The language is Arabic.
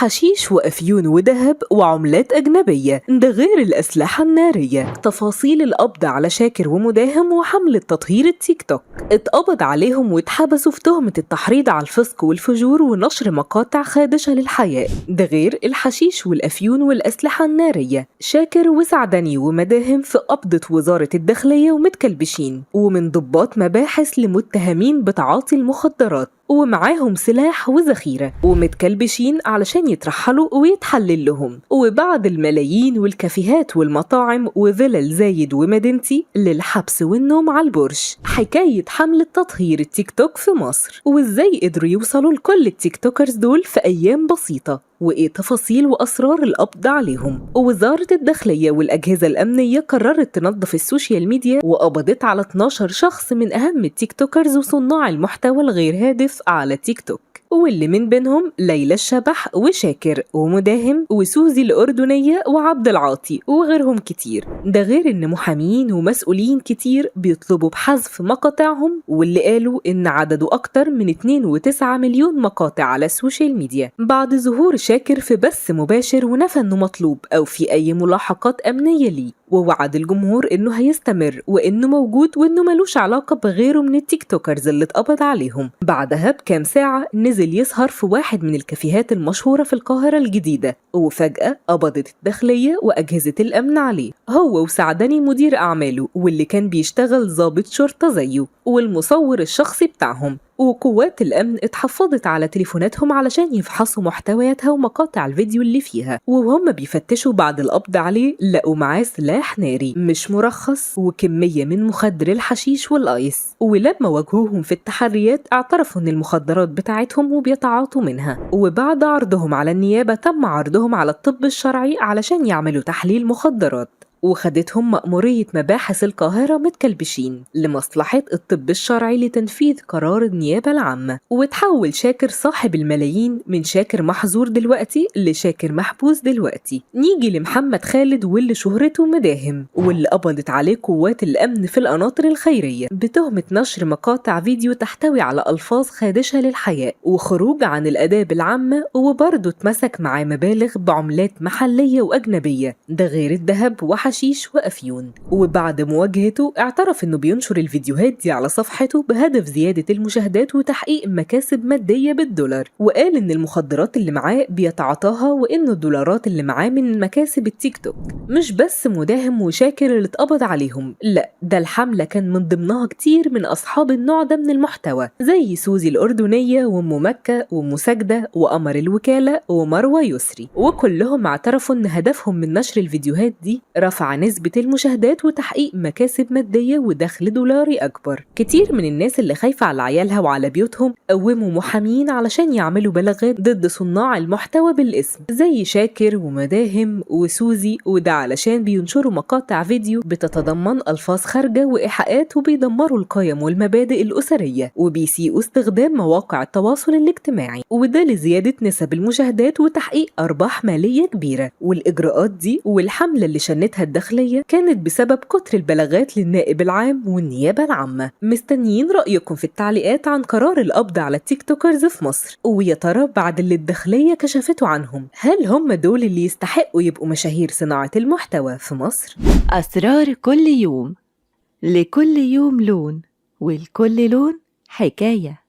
حشيش وأفيون وذهب وعملات أجنبية، ده غير الأسلحة النارية. تفاصيل القبض على شاكر ومداهم وحملة تطهير التيك توك. اتقبض عليهم واتحبسوا في تهمة التحريض على الفسق والفجور ونشر مقاطع خادشة للحياء، ده غير الحشيش والأفيون والأسلحة النارية. شاكر وسعدني ومداهم في قبضة وزارة الداخلية ومتكلبشين، ومن ضباط مباحث لمتهمين بتعاطي المخدرات، ومعاهم سلاح وذخيرة، ومتكلبشين علشان يترحلوا ويتحلل لهم. وبعد الملايين والكافيهات والمطاعم وفلل زايد ومدينتي للحبس والنوم على البرج. حكاية حملة تطهير التيك توك في مصر، وازاي قدروا يوصلوا لكل التيك توكرز دول في أيام بسيطة، وإيه تفاصيل وأسرار القبض عليهم. ووزارة الداخلية والأجهزة الأمنية قررت تنظف السوشيال ميديا وقبضت على 12 شخص من أهم التيك توكرز وصناع المحتوى الغير هادف على تيك توك، واللي من بينهم ليلى الشبح وشاكر ومداهم وسوزي الأردنية وعبد العاطي وغيرهم كتير. ده غير إن محامين ومسؤولين كتير بيطلبوا بحذف مقاطعهم، واللي قالوا إن عدده أكتر من 2.9 مليون مقاطع على السوشيال ميديا بعد ظهور شاكر في بث مباشر، ونفى إنه مطلوب أو في أي ملاحقات أمنية ليه، ووعد الجمهور إنه هيستمر وإنه موجود وإنه ملوش علاقة بغيره من التيك توكرز اللي اتقبض عليهم. بعدها بكام ساعة نزل يسهر في واحد من الكافيهات المشهورة في القاهرة الجديدة، وفجأة قبضت الداخلية وأجهزة الأمن عليه، هو وسعدني مدير أعماله واللي كان بيشتغل ضابط شرطة زيه والمصور الشخصي بتاعهم. وقوات الأمن اتحفظت على تليفوناتهم علشان يفحصوا محتوياتها ومقاطع الفيديو اللي فيها، وهم بيفتشوا بعد القبض عليه لقوا معاه سلاح ناري مش مرخص وكمية من مخدر الحشيش والآيس. ولما واجهوهم في التحريات اعترفوا إن المخدرات بتاعتهم وبيتعاطوا منها. وبعد عرضهم على النيابة تم عرضهم على الطب الشرعي علشان يعملوا تحليل مخدرات، وخدتهم مأمورية مباحث القاهرة متكلبشين لمصلحة الطب الشرعي لتنفيذ قرار النيابة العامة. وتحول شاكر صاحب الملايين من شاكر محظور دلوقتي لشاكر محبوس دلوقتي. نيجي لمحمد خالد واللي شهرته مداهم، واللي قبضت عليه قوات الأمن في القناطر الخيرية بتهمة نشر مقاطع فيديو تحتوي على ألفاظ خادشة للحياء وخروج عن الآداب العامة، وبرضه اتمسك معاه مبالغ بعملات محلية وأجنبية، ده غير الذهب وحشيش وأفيون. وبعد مواجهته اعترف انه بينشر الفيديوهات دي على صفحته بهدف زيادة المشاهدات وتحقيق مكاسب مادية بالدولار، وقال ان المخدرات اللي معاه بيتعاطاها وانه الدولارات اللي معاه من مكاسب التيك توك. مش بس مداهم وشاكر اللي اتقبض عليهم، لا ده الحملة كان من ضمنها كتير من اصحاب النوع ده من المحتوى زي سوزي الأردنية وأم مكة وأم سجدة وقمر الوكالة ومروة يسري، وكلهم اعترفوا ان هدفهم من نشر الفيديوهات دي رفع نسبة المشاهدات وتحقيق مكاسب مادية ودخل دولاري أكبر. كتير من الناس اللي خايفة على عيالها وعلى بيوتهم قوموا محامين علشان يعملوا بلاغات ضد صناع المحتوى بالاسم زي شاكر ومداهم وسوزي، وده علشان بينشروا مقاطع فيديو بتتضمن ألفاظ خارجة وإيحاءات وبيدمروا القيم والمبادئ الأسرية وبيسيئوا استخدام مواقع التواصل الاجتماعي، وده لزيادة نسب المشاهدات وتحقيق أرباح مالية كبيرة. والإجراءات دي والحملة اللي شنتها الداخلية كانت بسبب كتر البلاغات للنائب العام والنيابة العامة. مستنيين رأيكم في التعليقات عن قرار القبض على التيك توكرز في مصر، ويا ترى بعد اللي الداخلية كشفته عنهم هل هم دول اللي يستحقوا يبقوا مشاهير صناعة المحتوى في مصر؟ أسرار كل يوم، لكل يوم لون، ولكل لون حكاية.